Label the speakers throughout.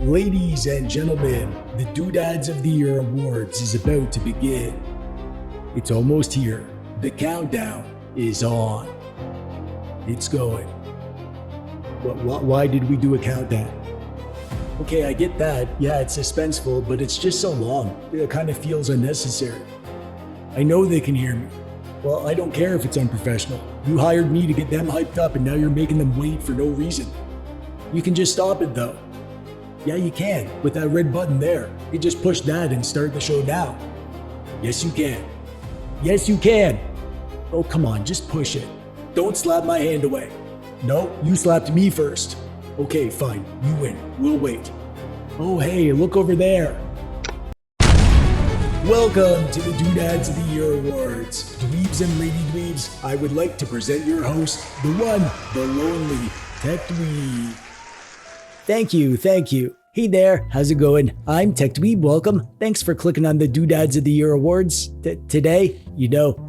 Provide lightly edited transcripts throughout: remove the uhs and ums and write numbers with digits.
Speaker 1: Ladies and gentlemen, the Doodads of the Year Awards is about to begin. It's almost here. The countdown is on. It's going. Why did we do a countdown? Okay, I get that. Yeah, it's suspenseful, but it's just so long. It kind of feels unnecessary. I know they can hear me. Well, I don't care if it's unprofessional. You hired me to get them hyped up and now you're making them wait for no reason. You can just stop it though. Yeah, you can, with that red button there. You just push that and start the show now. Yes, you can. Yes, you can. Oh, come on, just push it. Don't slap my hand away. No, you slapped me first. Okay, fine, you win. We'll wait. Oh, hey, look over there. Welcome to the Doodads of the Year Awards. Dweebs and Lady Dweebs, I would like to present your host, the one, the lonely, TechDweeb. Thank you. Hey there, how's it going? I'm TechDweeb, welcome. Thanks for clicking on the Doodads of the Year Awards. Today,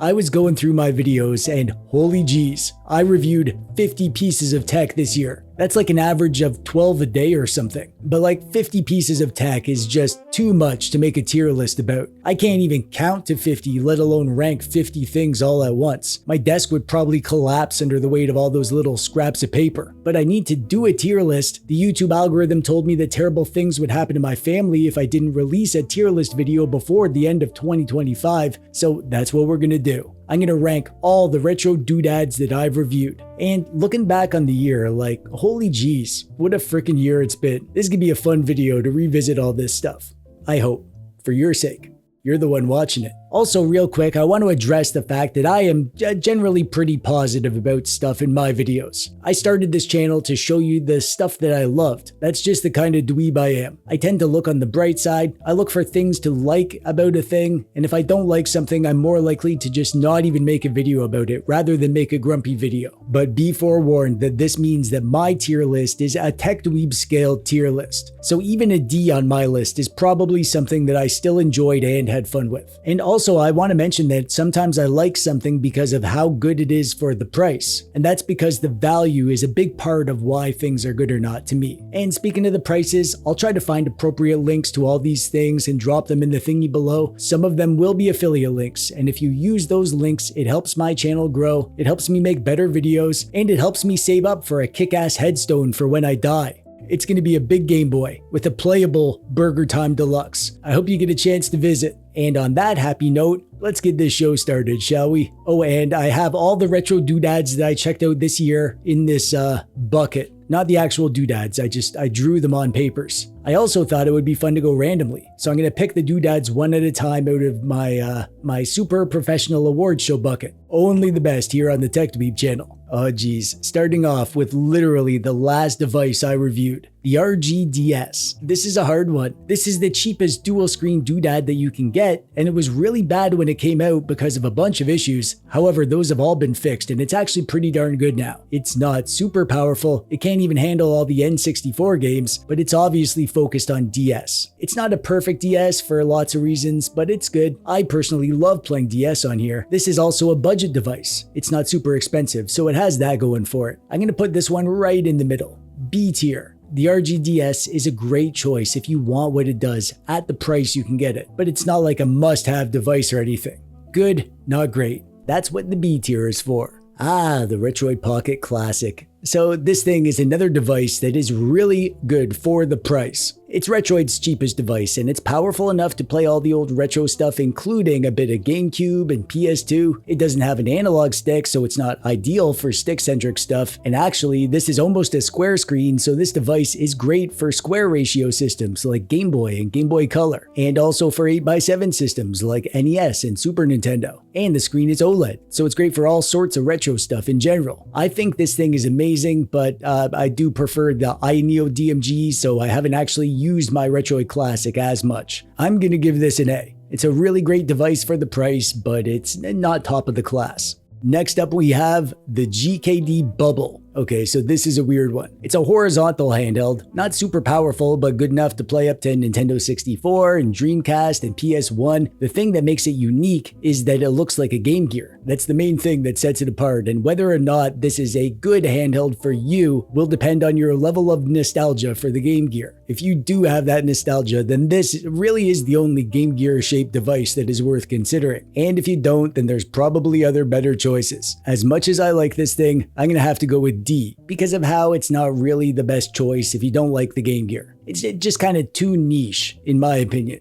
Speaker 1: I was going through my videos and holy geez, I reviewed 50 pieces of tech this year. That's like an average of 12 a day or something. But like 50 pieces of tech is just too much to make a tier list about. I can't even count to 50, let alone rank 50 things all at once. My desk would probably collapse under the weight of all those little scraps of paper. But I need to do a tier list. The YouTube algorithm told me that terrible things would happen to my family if I didn't release a tier list video before the end of 2025. So that's what we're gonna do. I'm gonna rank all the retro doodads that I've reviewed. And looking back on the year, like, holy geez, what a freaking year it's been. This is gonna be a fun video to revisit all this stuff. I hope, for your sake. You're the one watching it. Also, real quick, I want to address the fact that I am generally pretty positive about stuff in my videos. I started this channel to show you the stuff that I loved. That's just the kind of dweeb I am. I tend to look on the bright side. I look for things to like about a thing, and if I don't like something, I'm more likely to just not even make a video about it rather than make a grumpy video. But be forewarned that this means that my tier list is a TechDweeb scaled tier list. So even a D on my list is probably something that I still enjoyed and had fun with. And also, I want to mention that sometimes I like something because of how good it is for the price. And that's because the value is a big part of why things are good or not to me. And speaking of the prices, I'll try to find appropriate links to all these things and drop them in the thingy below. Some of them will be affiliate links, and if you use those links, it helps my channel grow, it helps me make better videos, and it helps me save up for a kick-ass headstone for when I die. It's going to be a big Game Boy with a playable Burger Time Deluxe. I hope you get a chance to visit. And on that happy note, let's get this show started, shall we? Oh, and I have all the retro doodads that I checked out this year in this bucket. Not the actual doodads, I drew them on papers. I also thought it would be fun to go randomly, so I'm going to pick the doodads one at a time out of my super professional award show bucket. Only the best here on the TechDweeb channel. Oh geez, starting off with literally the last device I reviewed, the RGDS. This is a hard one. This is the cheapest dual screen doodad that you can get, and it was really bad when it came out because of a bunch of issues. However, those have all been fixed and it's actually pretty darn good now. It's not super powerful, it can't even handle all the N64 games, but it's obviously focused on DS. It's not a perfect DS for lots of reasons, but it's good. I personally love playing DS on here. This is also a budget device. It's not super expensive, so it has that going for it. I'm gonna put this one right in the middle. B tier. The RGDS is a great choice if you want what it does at the price you can get it, but it's not like a must-have device or anything. Good, not great. That's what the B tier is for. Ah, the Retroid Pocket Classic. So this thing is another device that is really good for the price. It's Retroid's cheapest device, and it's powerful enough to play all the old retro stuff, including a bit of GameCube and PS2. It doesn't have an analog stick, so it's not ideal for stick-centric stuff. And actually, this is almost a square screen, so this device is great for square ratio systems like Game Boy and Game Boy Color, and also for 8x7 systems like NES and Super Nintendo. And the screen is OLED, so it's great for all sorts of retro stuff in general. I think this thing is amazing, but I do prefer the Ayaneo DMG, so I haven't actually used my Retroid Classic as much. I'm gonna give this an A. It's a really great device for the price, but it's not top of the class. Next up we have the GKD Bubble. Okay, so this is a weird one. It's a horizontal handheld, not super powerful, but good enough to play up to Nintendo 64 and Dreamcast and PS1. The thing that makes it unique is that it looks like a Game Gear. That's the main thing that sets it apart, and whether or not this is a good handheld for you will depend on your level of nostalgia for the Game Gear. If you do have that nostalgia, then this really is the only Game Gear shaped device that is worth considering. And if you don't, then there's probably other better choices. As much as I like this thing, I'm gonna have to go with D because of how it's not really the best choice if you don't like the Game Gear. It's just kind of too niche, in my opinion.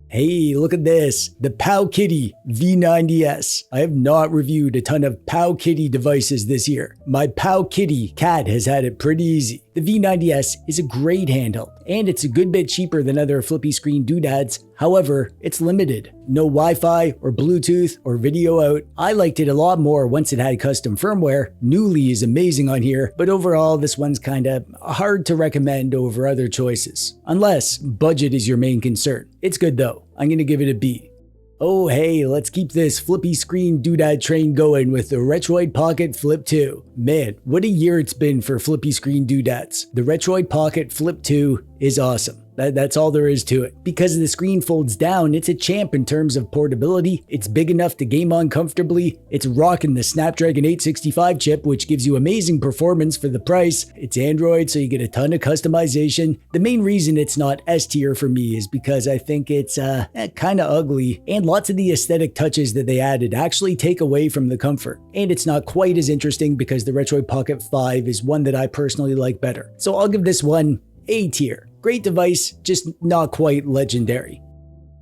Speaker 1: Hey, look at this, the Powkiddy V90s. I have not reviewed a ton of Powkiddy devices this year. My Powkiddy cat has had it pretty easy. The V90s is a great handheld, and it's a good bit cheaper than other flippy screen doodads. However, it's limited. No Wi-Fi or Bluetooth or video out. I liked it a lot more once it had custom firmware. Newly is amazing on here, but overall this one's kinda hard to recommend over other choices. Unless budget is your main concern. It's good though. I'm gonna give it a B. Oh hey, let's keep this flippy screen doodad train going with the Retroid Pocket Flip 2. Man, what a year it's been for flippy screen doodads. The Retroid Pocket Flip 2 is awesome. That's all there is to it. Because the screen folds down, it's a champ in terms of portability. It's big enough to game on comfortably. It's rocking the Snapdragon 865 chip, which gives you amazing performance for the price. It's Android, so you get a ton of customization. The main reason it's not S tier for me is because I think it's kind of ugly, and lots of the aesthetic touches that they added actually take away from the comfort. And it's not quite as interesting because the Retroid Pocket 5 is one that I personally like better. So I'll give this one A tier. Great device, just not quite legendary.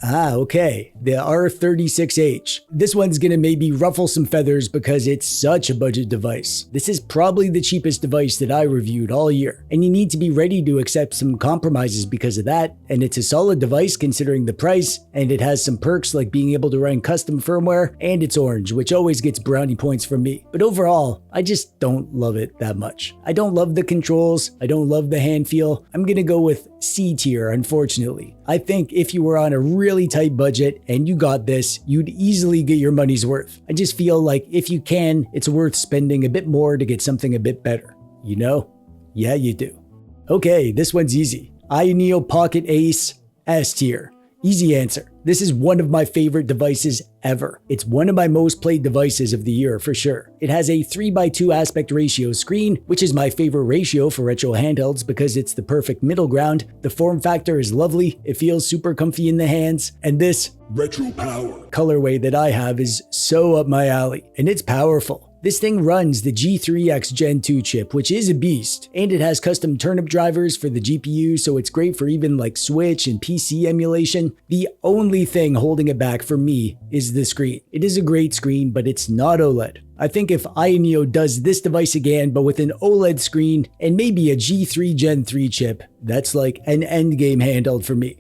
Speaker 1: Okay, the R36H. This one's gonna maybe ruffle some feathers because it's such a budget device. This is probably the cheapest device that I reviewed all year, and you need to be ready to accept some compromises because of that, and it's a solid device considering the price, and it has some perks like being able to run custom firmware, and it's orange, which always gets brownie points from me. But overall, I just don't love it that much. I don't love the controls, I don't love the hand feel. I'm gonna go with C tier, unfortunately. I think if you were on a really tight budget and you got this, you'd easily get your money's worth. I just feel like if you can, it's worth spending a bit more to get something a bit better. You know? Yeah, you do. Okay, this one's easy. Ayaneo Pocket Ace, S tier. Easy answer. This is one of my favorite devices ever. It's one of my most played devices of the year for sure. It has a 3:2 aspect ratio screen, which is my favorite ratio for retro handhelds because it's the perfect middle ground. The form factor is lovely, it feels super comfy in the hands, and this retro power colorway that I have is so up my alley, and it's powerful. This thing runs the G3X Gen 2 chip, which is a beast, and it has custom turnip drivers for the GPU, so it's great for even like Switch and PC emulation. The only thing holding it back for me is the screen. It is a great screen, but it's not OLED. I think if Ayaneo does this device again, but with an OLED screen and maybe a G3 Gen 3 chip, that's like an endgame handheld for me.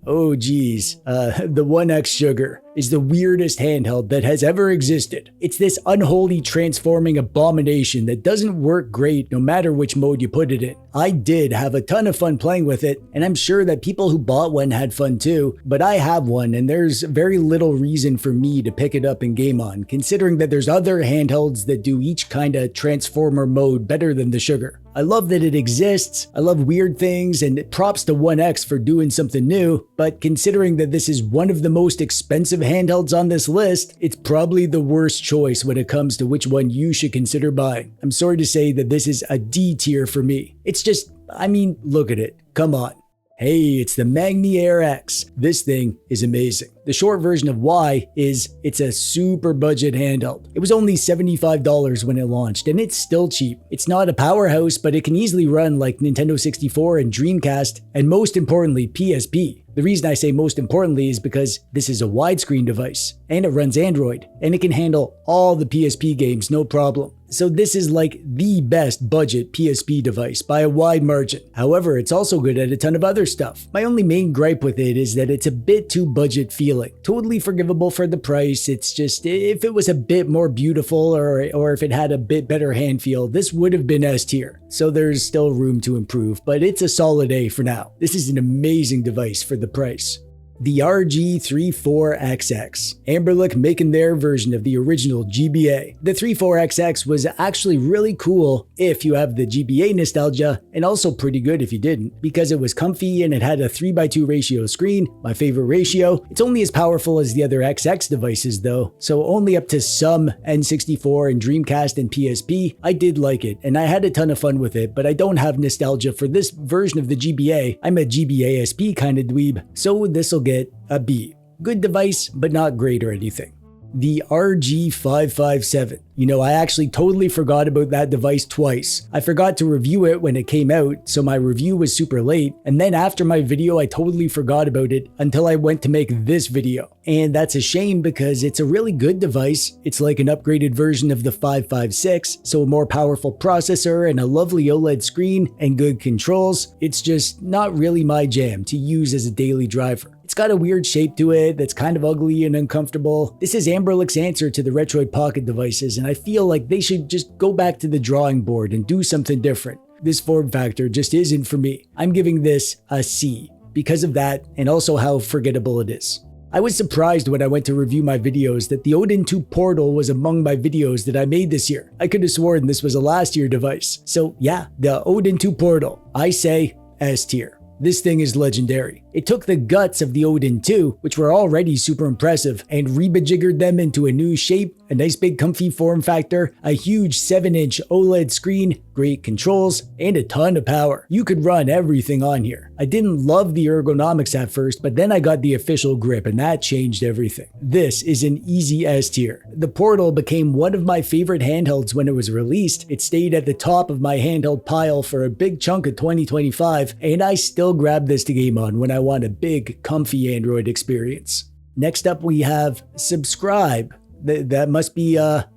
Speaker 1: Oh geez, the OneX Sugar is the weirdest handheld that has ever existed. It's this unholy transforming abomination that doesn't work great no matter which mode you put it in. I did have a ton of fun playing with it, and I'm sure that people who bought one had fun too, but I have one and there's very little reason for me to pick it up and game on, considering that there's other handhelds that do each kind of transformer mode better than the Sugar. I love that it exists, I love weird things, and props to OneX for doing something new, but considering that this is one of the most expensive handhelds on this list, it's probably the worst choice when it comes to which one you should consider buying. I'm sorry to say that this is a D tier for me. It's just, I mean, look at it, come on. Hey, it's the Mangmi Air X. This thing is amazing. The short version of why is it's a super budget handheld. It was only $75 when it launched, and it's still cheap. It's not a powerhouse, but it can easily run like Nintendo 64 and Dreamcast, and most importantly, PSP. The reason I say most importantly is because this is a widescreen device, and it runs Android, and it can handle all the PSP games no problem. So this is like the best budget PSP device by a wide margin. However, it's also good at a ton of other stuff. My only main gripe with it is that it's a bit too budget feeling. Totally forgivable for the price, it's just if it was a bit more beautiful or if it had a bit better hand feel, this would have been S tier. So there's still room to improve, but it's a solid A for now. This is an amazing device for the price. the RG34XX. Amberlic making their version of the original GBA. The 34XX was actually really cool if you have the GBA nostalgia, and also pretty good if you didn't, because it was comfy and it had a 3:2 ratio screen, my favorite ratio. It's only as powerful as the other XX devices though, so only up to some N64 and Dreamcast and PSP. I did like it, and I had a ton of fun with it, but I don't have nostalgia for this version of the GBA. I'm a GBA SP kind of dweeb, so this'll get a B. Good device, but not great or anything. The RG557. You know, I actually totally forgot about that device twice. I forgot to review it when it came out, so my review was super late, and then after my video I totally forgot about it until I went to make this video. And that's a shame because it's a really good device. It's like an upgraded version of the 556, so a more powerful processor and a lovely OLED screen and good controls. It's just not really my jam to use as a daily driver. It's got a weird shape to it that's kind of ugly and uncomfortable. This is Amberlic's answer to the Retroid Pocket devices, and I feel like they should just go back to the drawing board and do something different. This form factor just isn't for me. I'm giving this a C because of that, and also how forgettable it is. I was surprised when I went to review my videos that the Odin 2 Portal was among my videos that I made this year. I could have sworn this was a last year device. So yeah, the Odin 2 Portal, I say S tier. This thing is legendary. It took the guts of the Odin 2, which were already super impressive, and rebajiggered them into a new shape, a nice big comfy form factor, a huge 7-inch OLED screen, great controls, and a ton of power. You could run everything on here. I didn't love the ergonomics at first, but then I got the official grip and that changed everything. This is an easy S tier. The Portal became one of my favorite handhelds when it was released. It stayed at the top of my handheld pile for a big chunk of 2025, and I still grab this to game on when I want a big, comfy Android experience. Next up we have subscribe. That must be a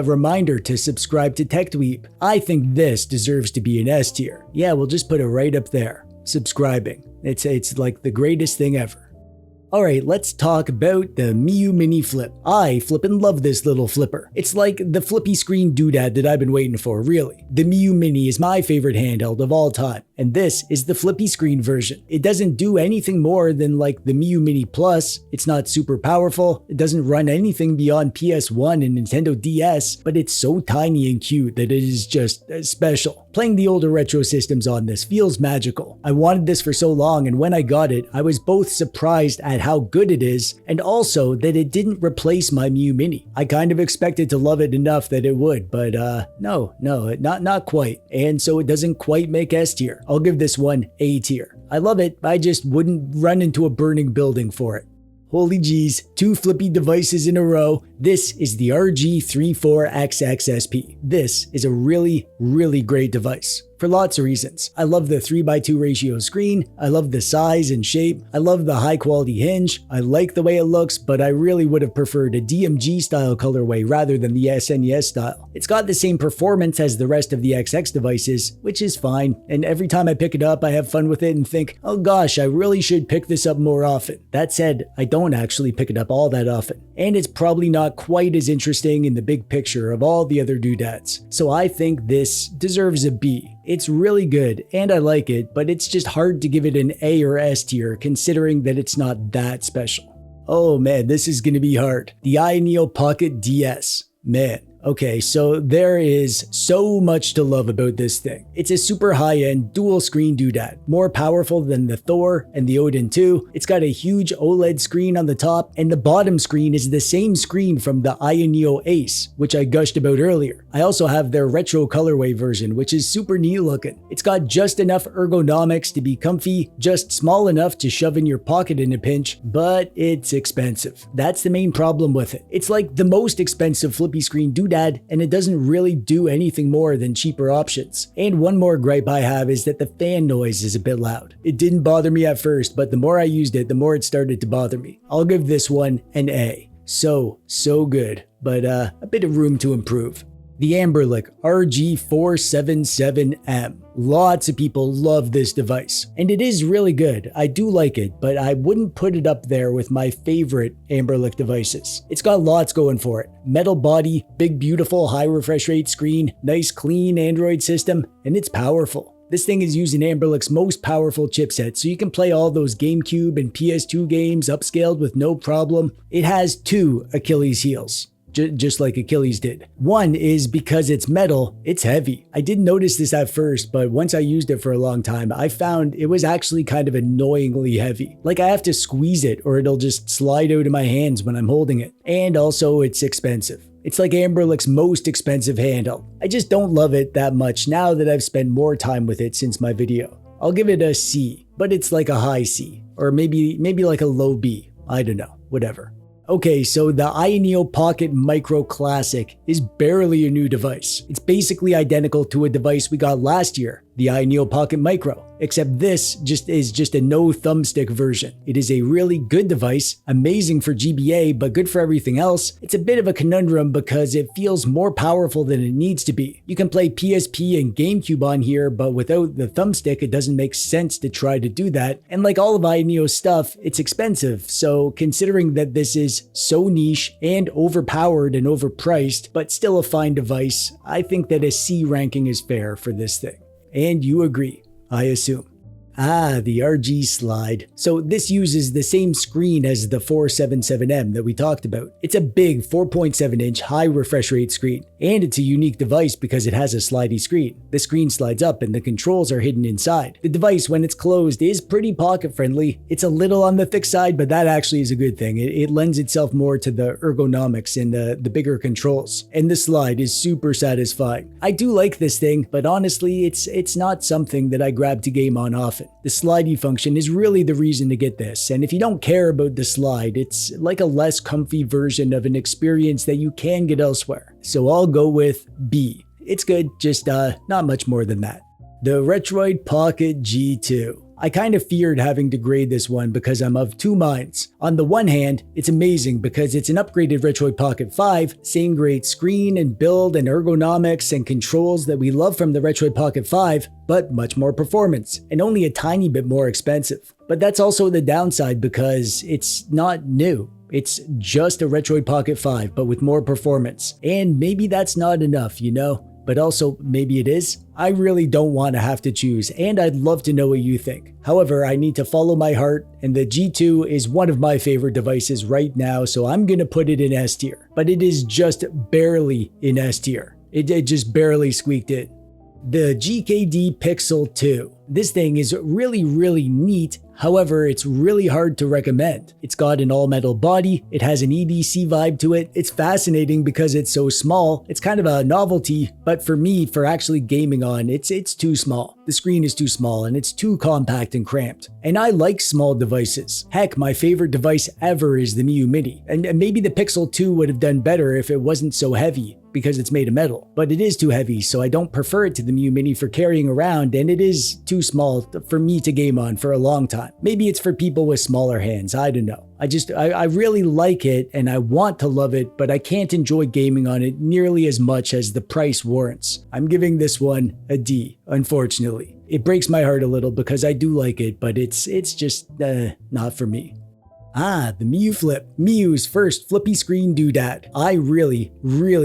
Speaker 1: reminder to subscribe to TechDweeb. I think this deserves to be an S tier. Yeah, we'll just put it right up there. Subscribing. It's like the greatest thing ever. Alright, let's talk about the Miyoo Mini Flip. I flippin' love this little flipper. It's like the flippy screen doodad that I've been waiting for, really. The Miyoo Mini is my favorite handheld of all time, and this is the flippy screen version. It doesn't do anything more than like the Miyoo Mini Plus. It's not super powerful, it doesn't run anything beyond PS1 and Nintendo DS, but it's so tiny and cute that it is just special. Playing the older retro systems on this feels magical. I wanted this for so long, and when I got it, I was both surprised at how good it is, and also that it didn't replace my Miyoo Mini. I kind of expected to love it enough that it would, but no, not quite. And so it doesn't quite make S tier. I'll give this one A tier. I love it, I just wouldn't run into a burning building for it. Holy geez, 2 flippy devices in a row. This is the RG34XX This is a really, really great device. For lots of reasons. I love the 3:2 ratio screen, I love the size and shape, I love the high quality hinge, I like the way it looks, but I really would have preferred a DMG style colorway rather than the SNES style. It's got the same performance as the rest of the XX devices, which is fine, and every time I pick it up I have fun with it and think, oh gosh, I really should pick this up more often. That said, I don't actually pick it up all that often, and it's probably not quite as interesting in the big picture of all the other doodads, so I think this deserves a B. It's really good, and I like it, but it's just hard to give it an A or S tier considering that it's not that special. Oh man, this is gonna be hard. The Ayaneo Pocket DS. Man. Okay, so there is so much to love about this thing. It's a super high-end dual screen doodad, more powerful than the Thor and the Odin 2. It's got a huge OLED screen on the top, and the bottom screen is the same screen from the Ayaneo Ace, which I gushed about earlier. I also have their retro colorway version, which is super neat looking. It's got just enough ergonomics to be comfy, just small enough to shove in your pocket in a pinch, but it's expensive. That's the main problem with it. It's like the most expensive flippy screen doodad, and it doesn't really do anything more than cheaper options. And one more gripe I have is that the fan noise is a bit loud. It didn't bother me at first, but the more I used it, the more it started to bother me. I'll give this one an A. So good, but a bit of room to improve. The Amberlic RG477M. Lots of people love this device, and it is really good. I do like it, but I wouldn't put it up there with my favorite Amberlic devices. It's got lots going for it. Metal body, big beautiful high refresh rate screen, nice clean Android system, and it's powerful. This thing is using Amberlick's most powerful chipset, so you can play all those GameCube and PS2 games upscaled with no problem. It has 2 Achilles heels, just like Achilles did. One is because it's metal, it's heavy. I didn't notice this at first, but once I used it for a long time, I found it was actually kind of annoyingly heavy. Like I have to squeeze it or it'll just slide out of my hands when I'm holding it. And also it's expensive. It's like Amberlick's most expensive handheld. I just don't love it that much now that I've spent more time with it since my video. I'll give it a C, but it's like a high C, or maybe like a low B. I don't know, whatever. Okay, so the Ayaneo Pocket Micro Classic is barely a new device. It's basically identical to a device we got last year, the Ayaneo Pocket Micro, except this is just a no thumbstick version. It is a really good device, amazing for GBA, but good for everything else. It's a bit of a conundrum because it feels more powerful than it needs to be. You can play PSP and GameCube on here, but without the thumbstick, it doesn't make sense to try to do that. And like all of Ayaneo's stuff, it's expensive. So considering that this is so niche and overpowered and overpriced, but still a fine device, I think that a C ranking is fair for this thing. And you agree, I assume. The RG slide. So this uses the same screen as the 477M that we talked about. It's a big 4.7 inch high refresh rate screen, and it's a unique device because it has a slidey screen. The screen slides up and the controls are hidden inside. The device, when it's closed, is pretty pocket friendly. It's a little on the thick side, but that actually is a good thing. It lends itself more to the ergonomics and the bigger controls. And the slide is super satisfying. I do like this thing, but honestly, it's not something that I grab to game on often. The slidey function is really the reason to get this, and if you don't care about the slide, it's like a less comfy version of an experience that you can get elsewhere. So I'll go with B. It's good, just not much more than that. The Retroid Pocket G2. I kind of feared having to grade this one because I'm of two minds. On the one hand, it's amazing because it's an upgraded Retroid Pocket 5, same great screen and build and ergonomics and controls that we love from the Retroid Pocket 5, but much more performance and only a tiny bit more expensive. But that's also the downside because it's not new. It's just a Retroid Pocket 5, but with more performance. And maybe that's not enough, you know? But also, maybe it is. I really don't want to have to choose, and I'd love to know what you think. However, I need to follow my heart, and the G2 is one of my favorite devices right now, so I'm gonna put it in S tier. But it is just barely in S tier. It just barely squeaked in. The GKD Pixel 2. This thing is really neat, however, it's really hard to recommend. It's got an all-metal body, it has an EDC vibe to it, it's fascinating because it's so small, it's kind of a novelty, but for me, for actually gaming on, it's too small. The screen is too small and it's too compact and cramped. And I like small devices. Heck, my favorite device ever is the Miyoo Mini, and maybe the Pixel 2 would have done better if it wasn't so heavy, because it's made of metal. But it is too heavy, so I don't prefer it to the Miyoo Mini for carrying around, and it is too small for me to game on for a long time. Maybe it's for people with smaller hands, I don't know. I really like it and I want to love it, but I can't enjoy gaming on it nearly as much as the price warrants. I'm giving this one a D, unfortunately. It breaks my heart a little because I do like it, but it's just not for me. The Miyoo Flip, Miyoo's first flippy screen doodad. I really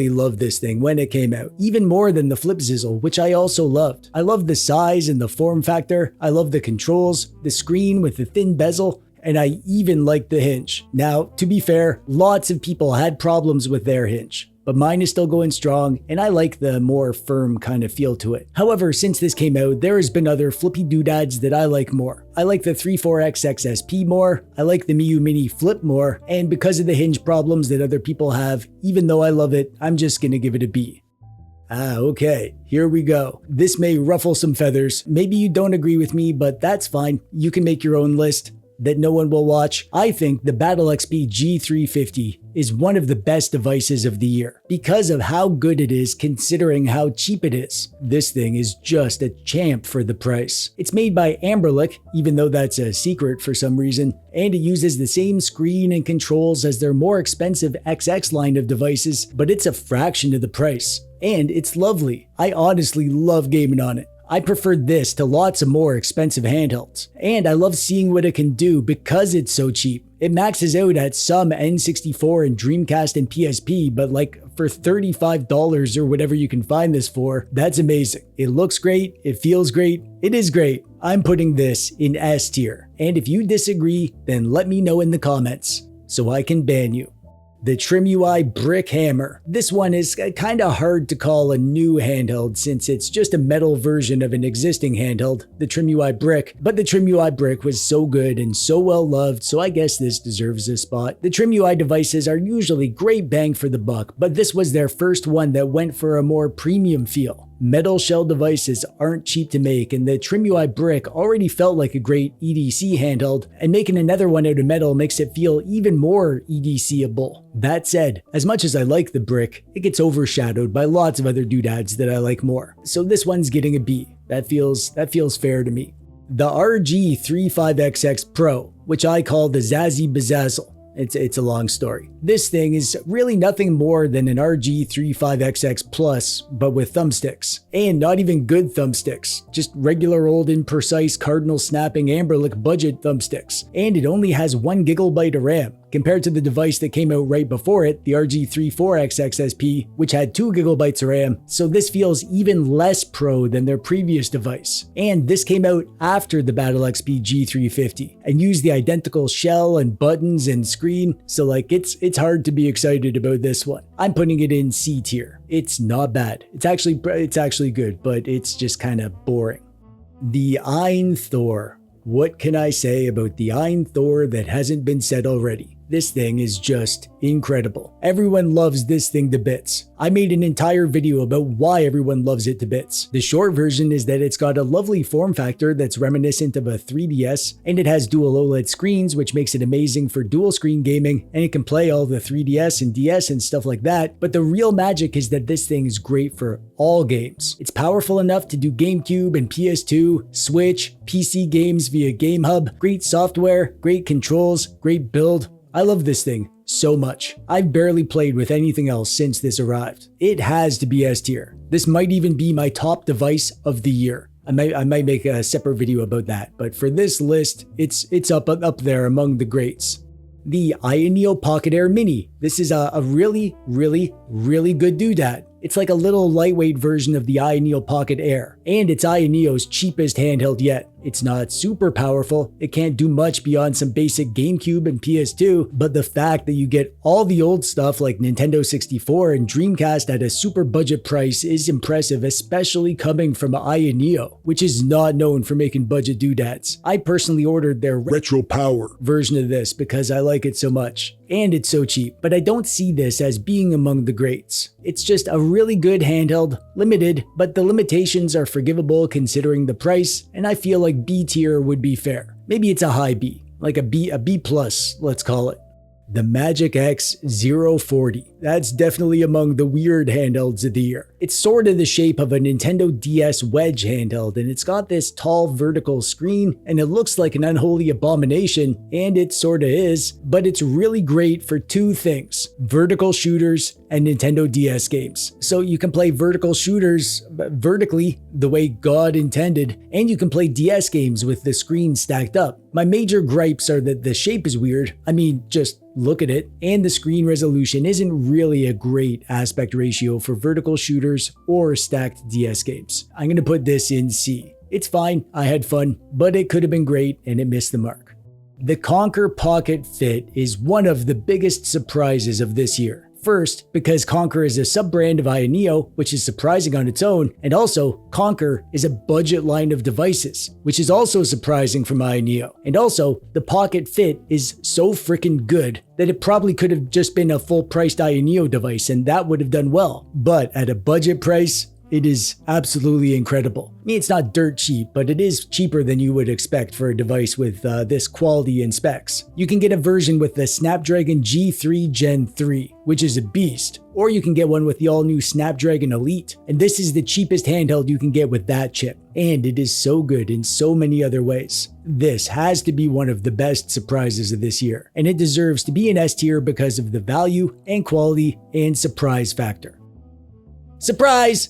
Speaker 1: loved this thing when it came out, even more than the Flip Zizzle, which I also loved. I love the size and the form factor, I love the controls, the screen with the thin bezel, and I even like the hinge. Now, to be fair, lots of people had problems with their hinge, but mine is still going strong, and I like the more firm kind of feel to it. However, since this came out, there has been other flippy doodads that I like more. I like the 34X XSP more, I like the Miyoo Mini Flip more, and because of the hinge problems that other people have, even though I love it, I'm just gonna give it a B. Okay, here we go. This may ruffle some feathers. Maybe you don't agree with me, but that's fine. You can make your own list that no one will watch. I think the Batlexp G350 is one of the best devices of the year because of how good it is considering how cheap it is. This thing is just a champ for the price. It's made by Amberlick, even though that's a secret for some reason, and it uses the same screen and controls as their more expensive XX line of devices, but it's a fraction of the price. And it's lovely. I honestly love gaming on it. I preferred this to lots of more expensive handhelds. And I love seeing what it can do because it's so cheap. It maxes out at some N64 and Dreamcast and PSP, but like for $35 or whatever you can find this for, that's amazing. It looks great, it feels great, it is great. I'm putting this in S tier. And if you disagree, then let me know in the comments so I can ban you. The TrimUI Brick Hammer. This one is kinda hard to call a new handheld since it's just a metal version of an existing handheld, the TrimUI Brick, but the TrimUI Brick was so good and so well loved, so I guess this deserves a spot. The TrimUI devices are usually great bang for the buck, but this was their first one that went for a more premium feel. Metal shell devices aren't cheap to make, and the TrimUI Brick already felt like a great EDC handheld, and making another one out of metal makes it feel even more EDC-able. That said, as much as I like the Brick, it gets overshadowed by lots of other doodads that I like more. So this one's getting a B. That feels fair to me. The RG35XX Pro, which I call the Zazzy Bazazzle. It's a long story. This thing is really nothing more than an RG35XX Plus, but with thumbsticks. And not even good thumbsticks, just regular old imprecise cardinal snapping Amberlick budget thumbsticks. And it only has 1 GB of RAM, compared to the device that came out right before it, the RG34XX SP, which had 2 GB of RAM, so this feels even less pro than their previous device. And this came out after the Batlexp G350, and used the identical shell and buttons and screen, so like it's hard to be excited about this one. I'm putting it in C tier. It's not bad. It's actually good, but it's just kind of boring. The AYN Thor. What can I say about the AYN Thor that hasn't been said already? This thing is just incredible. Everyone loves this thing to bits. I made an entire video about why everyone loves it to bits. The short version is that it's got a lovely form factor that's reminiscent of a 3DS, and it has dual OLED screens, which makes it amazing for dual screen gaming, and it can play all the 3DS and DS and stuff like that. But the real magic is that this thing is great for all games. It's powerful enough to do GameCube and PS2, Switch, PC games via GameHub, great software, great controls, great build. I love this thing so much. I've barely played with anything else since this arrived. It has to be S tier. This might even be my top device of the year. I might make a separate video about that, but for this list, it's up there among the greats. The Ayaneo Pocket Air Mini. This is a really good doodad. It's like a little lightweight version of the Ayaneo Pocket Air, and it's Ayaneo's cheapest handheld yet. It's not super powerful, it can't do much beyond some basic GameCube and PS2, but the fact that you get all the old stuff like Nintendo 64 and Dreamcast at a super budget price is impressive, especially coming from Ayaneo, which is not known for making budget doodads. I personally ordered their Retro Power version of this because I like it so much, and it's so cheap, but I don't see this as being among the greats. It's just a really good handheld, limited, but the limitations are forgivable considering the price, and I feel like B tier would be fair. Maybe it's a high B, like a B plus, let's call it. The MagicX Zero 40. That's definitely among the weird handhelds of the year. It's sort of the shape of a Nintendo DS wedge handheld, and it's got this tall vertical screen, and it looks like an unholy abomination, and it sorta is, but it's really great for two things: vertical shooters and Nintendo DS games. So you can play vertical shooters vertically the way God intended, and you can play DS games with the screen stacked up. My major gripes are that the shape is weird. I mean, just look at it, and the screen resolution isn't really a great aspect ratio for vertical shooters or stacked DS games. I'm gonna put this in C. It's fine, I had fun, but it could have been great and it missed the mark. The Konkr Pocket Fit is one of the biggest surprises of this year. First, because Konkr is a sub-brand of Ayaneo, which is surprising on its own, and also, Konkr is a budget line of devices, which is also surprising from Ayaneo. And also, the Pocket Fit is so freaking good that it probably could have just been a full-priced Ayaneo device, and that would have done well. But at a budget price, it is absolutely incredible. I mean, it's not dirt cheap, but it is cheaper than you would expect for a device with this quality and specs. You can get a version with the Snapdragon G3 Gen 3, which is a beast, or you can get one with the all-new Snapdragon Elite, and this is the cheapest handheld you can get with that chip. And it is so good in so many other ways. This has to be one of the best surprises of this year, and it deserves to be an S tier because of the value and quality and surprise factor. Surprise!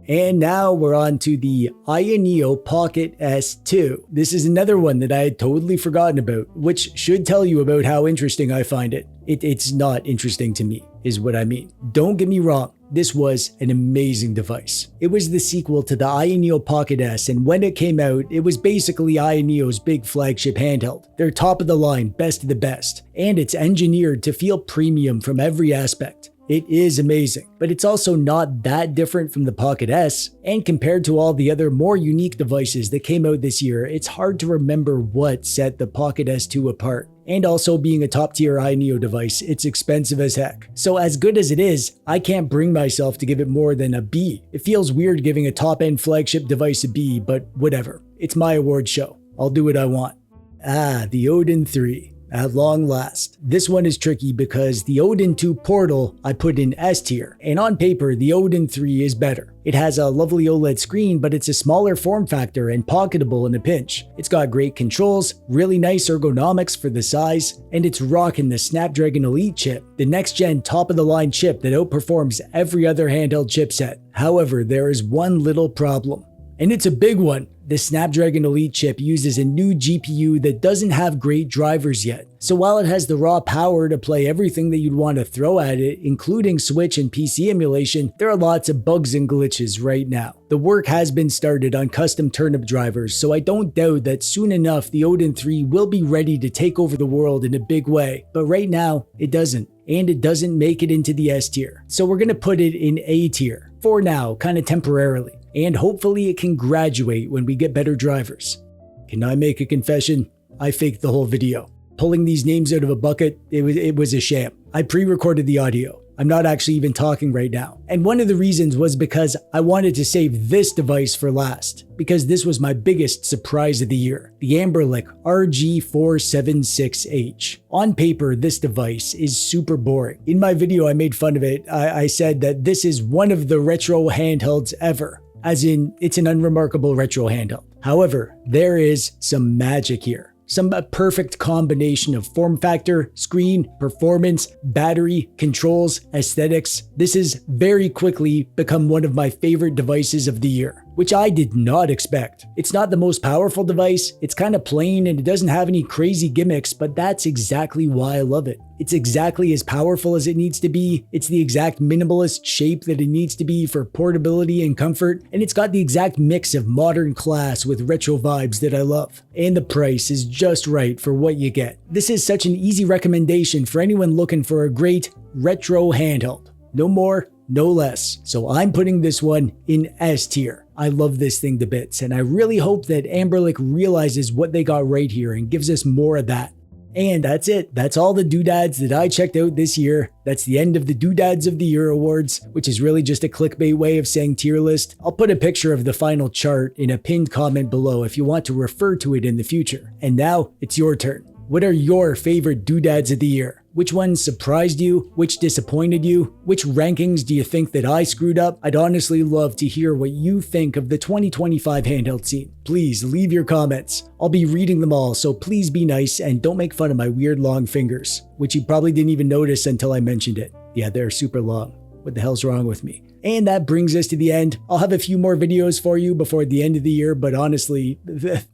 Speaker 1: And now we're on to the Ayaneo Pocket S2. This is another one that I had totally forgotten about, which should tell you about how interesting I find it. It's not interesting to me, is what I mean. Don't get me wrong, this was an amazing device. It was the sequel to the Ayaneo Pocket S, and when it came out, it was basically Ayaneo's big flagship handheld. They're top of the line, best of the best, and it's engineered to feel premium from every aspect. It is amazing, but it's also not that different from the Pocket S, and compared to all the other more unique devices that came out this year, it's hard to remember what set the Pocket S2 apart. And also being a top tier Ayaneo device, it's expensive as heck. So as good as it is, I can't bring myself to give it more than a B. It feels weird giving a top end flagship device a B, but whatever. It's my award show. I'll do what I want. The Odin 3. At long last. This one is tricky because the Odin 2 Portal I put in S tier, and on paper the Odin 3 is better. It has a lovely OLED screen, but it's a smaller form factor and pocketable in a pinch. It's got great controls, really nice ergonomics for the size, and it's rocking the Snapdragon Elite chip, the next gen top of the line chip that outperforms every other handheld chipset. However, there is one little problem, and it's a big one. The Snapdragon Elite chip uses a new GPU that doesn't have great drivers yet. So while it has the raw power to play everything that you'd want to throw at it, including Switch and PC emulation, there are lots of bugs and glitches right now. The work has been started on custom turnip drivers, so I don't doubt that soon enough the Odin 3 will be ready to take over the world in a big way. But right now, it doesn't. And it doesn't make it into the S tier. So we're gonna put it in A tier. For now, kinda temporarily. And hopefully it can graduate when we get better drivers. Can I make a confession? I faked the whole video. Pulling these names out of a bucket, it was a sham. I pre-recorded the audio. I'm not actually even talking right now. And one of the reasons was because I wanted to save this device for last, because this was my biggest surprise of the year, the Amberlic RG476H. On paper, this device is super boring. In my video, I made fun of it. I said that this is one of the retro handhelds ever. As in, it's an unremarkable retro handheld. However, there is some magic here. Some perfect combination of form factor, screen, performance, battery, controls, aesthetics. This has very quickly become one of my favorite devices of the year, which I did not expect. It's not the most powerful device, it's kind of plain and it doesn't have any crazy gimmicks, but that's exactly why I love it. It's exactly as powerful as it needs to be, it's the exact minimalist shape that it needs to be for portability and comfort, and it's got the exact mix of modern class with retro vibes that I love. And the price is just right for what you get. This is such an easy recommendation for anyone looking for a great retro handheld. No more, no less. So I'm putting this one in S tier. I love this thing to bits, and I really hope that Amberlic realizes what they got right here and gives us more of that. And that's it. That's all the doodads that I checked out this year. That's the end of the Doodads of the Year awards, which is really just a clickbait way of saying tier list. I'll put a picture of the final chart in a pinned comment below if you want to refer to it in the future. And now it's your turn. What are your favorite doodads of the year? Which ones surprised you? Which disappointed you? Which rankings do you think that I screwed up? I'd honestly love to hear what you think of the 2025 handheld scene. Please leave your comments. I'll be reading them all, so please be nice and don't make fun of my weird long fingers, which you probably didn't even notice until I mentioned it. Yeah, they're super long. What the hell's wrong with me? And that brings us to the end. I'll have a few more videos for you before the end of the year, but honestly,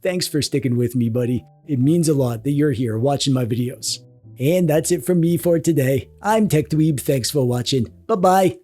Speaker 1: thanks for sticking with me, buddy. It means a lot that you're here watching my videos. And that's it from me for today. I'm TechDweeb, thanks for watching. Bye-bye.